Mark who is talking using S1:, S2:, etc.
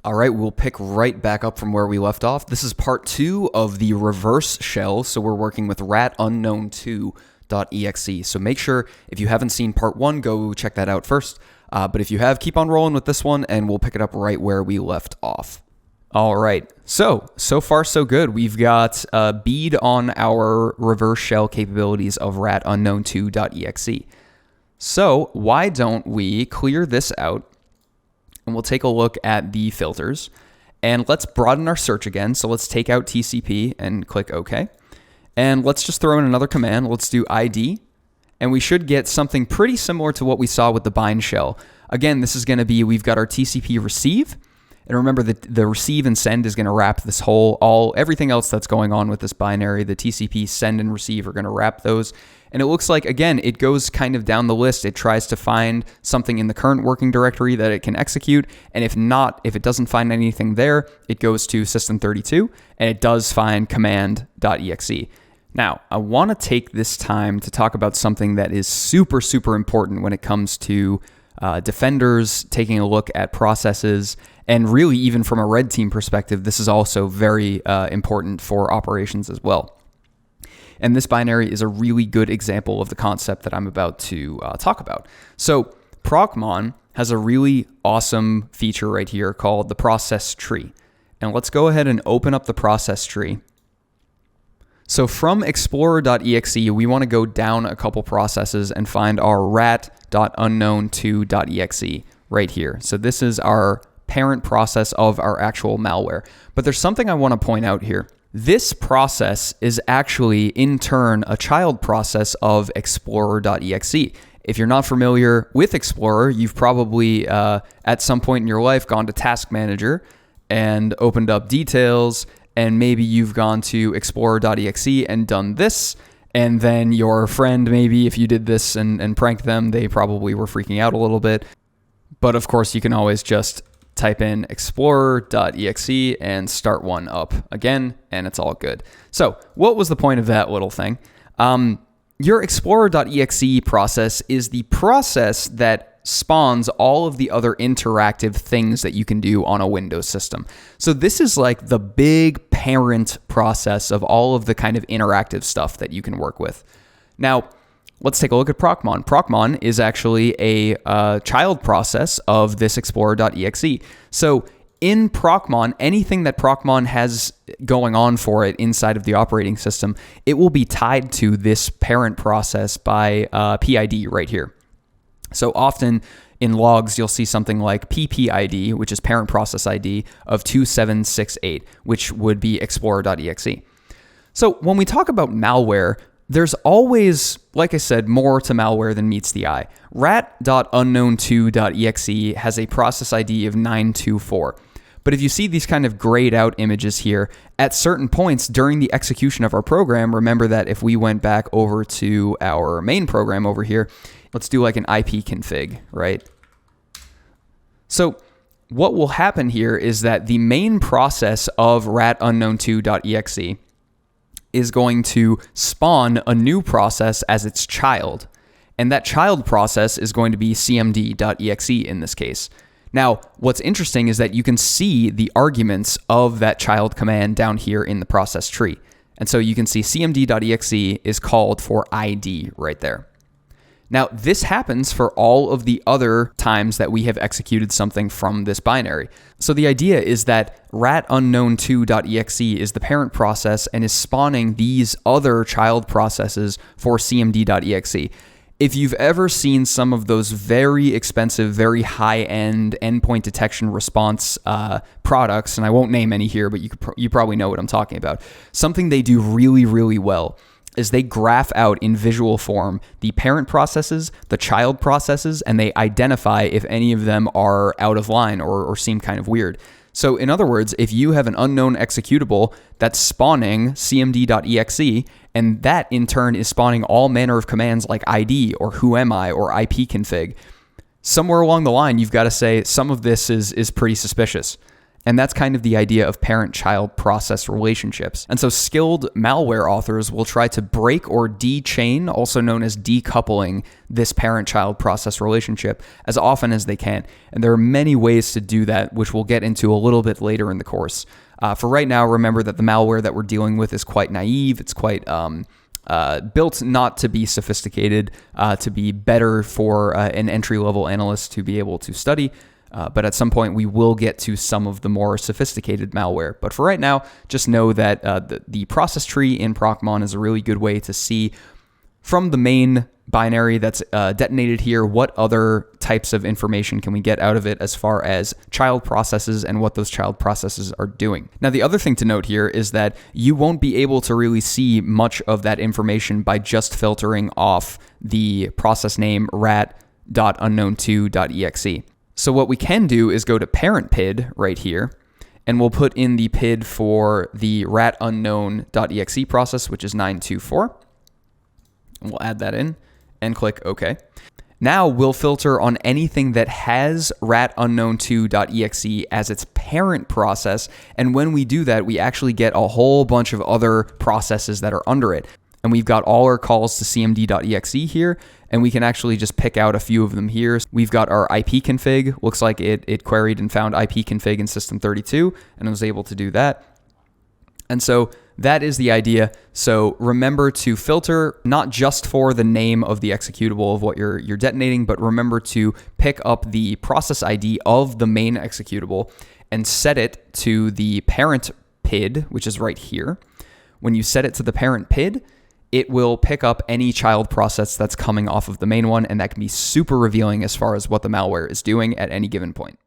S1: All right, we'll pick right back up from where we left off. This is part 2 of the reverse shell, so we're working with hide01.exe. So make sure, if you haven't seen part 1, go check that out first. But if you have, keep on rolling with this one, and we'll pick it up right where we left off. All right, so far so good. We've got a bead on our reverse shell capabilities of rat_unknown2.exe. So why don't we clear this out, and we'll take a look at the filters, and let's broaden our search again. So let's take out TCP and click OK. And let's just throw in another command. Let's do ID, and we should get something pretty similar to what we saw with the bind shell. Again, this is going to be, we've got our TCP receive, and remember that the receive and send is going to wrap this whole, everything else that's going on with this binary. The TCP send and receive are going to wrap those. And it looks like, again, it goes kind of down the list. It tries to find something in the current working directory that it can execute. And if it doesn't find anything there, it goes to system32, and it does find command.exe. Now, I want to take this time to talk about something that is super, super important when it comes to defenders, taking a look at processes, and really even from a red team perspective, this is also very important for operations as well. And this binary is a really good example of the concept that I'm about to talk about. So Procmon has a really awesome feature right here called the process tree. And let's go ahead and open up the process tree. So from explorer.exe, we want to go down a couple processes and find our rat.unknown2.exe right here. So this is our parent process of our actual malware. But there's something I want to point out here. This process is actually, in turn, a child process of explorer.exe. If you're not familiar with Explorer, you've probably, at some point in your life, gone to Task Manager and opened up details, and maybe you've gone to explorer.exe and done this, and then your friend, maybe if you did this and pranked them, they probably were freaking out a little bit. But of course, you can always just type in explorer.exe and start one up again, and it's all good. So what was the point of that little thing? Your explorer.exe process is the process that spawns all of the other interactive things that you can do on a Windows system. So this is like the big parent process of all of the kind of interactive stuff that you can work with. Now, let's take a look at Procmon. Procmon is actually a child process of this explorer.exe. So in Procmon, anything that Procmon has going on for it inside of the operating system, it will be tied to this parent process by PID right here. So often in logs, you'll see something like PPID, which is parent process ID of 2768, which would be explorer.exe. So when we talk about malware, there's always, like I said, more to malware than meets the eye. rat.unknown2.exe has a process ID of 924. But if you see these kind of grayed out images here, at certain points during the execution of our program, remember that if we went back over to our main program over here, let's do like an IP config, right? So what will happen here is that the main process of rat_unknown2.exe is going to spawn a new process as its child. And that child process is going to be cmd.exe in this case. Now, what's interesting is that you can see the arguments of that child command down here in the process tree. And so you can see cmd.exe is called for ID right there. Now, this happens for all of the other times that we have executed something from this binary. So the idea is that rat_unknown2.exe is the parent process and is spawning these other child processes for cmd.exe. If you've ever seen some of those very expensive, very high-end endpoint detection response products, and I won't name any here, but you probably know what I'm talking about, something they do really, really well is they graph out in visual form the parent processes, the child processes, and they identify if any of them are out of line or seem kind of weird. So in other words, if you have an unknown executable that's spawning cmd.exe, and that in turn is spawning all manner of commands like ID or whoami or ipconfig, somewhere along the line, you've got to say some of this is pretty suspicious. And that's kind of the idea of parent-child process relationships. And so skilled malware authors will try to break or de-chain, also known as decoupling, this parent-child process relationship as often as they can. And there are many ways to do that, which we'll get into a little bit later in the course. For right now, remember that the malware that we're dealing with is quite naive. It's quite built not to be sophisticated, to be better for an entry-level analyst to be able to study. But at some point, we will get to some of the more sophisticated malware. But for right now, just know that the process tree in Procmon is a really good way to see from the main binary that's detonated here, what other types of information can we get out of it as far as child processes and what those child processes are doing. Now, the other thing to note here is that you won't be able to really see much of that information by just filtering off the process name rat.unknown2.exe. So what we can do is go to parent PID right here, and we'll put in the PID for the rat.unknown.exe process, which is 924. And we'll add that in and click OK. Now we'll filter on anything that has rat.unknown2.exe as its parent process. And when we do that, we actually get a whole bunch of other processes that are under it. And we've got all our calls to cmd.exe here, and we can actually just pick out a few of them here. We've got our ipconfig. Looks like it queried and found ipconfig in system32, and was able to do that. And so that is the idea. So remember to filter not just for the name of the executable of what you're detonating, but remember to pick up the process ID of the main executable and set it to the parent PID, which is right here. When you set it to the parent PID, it will pick up any child process that's coming off of the main one, and that can be super revealing as far as what the malware is doing at any given point.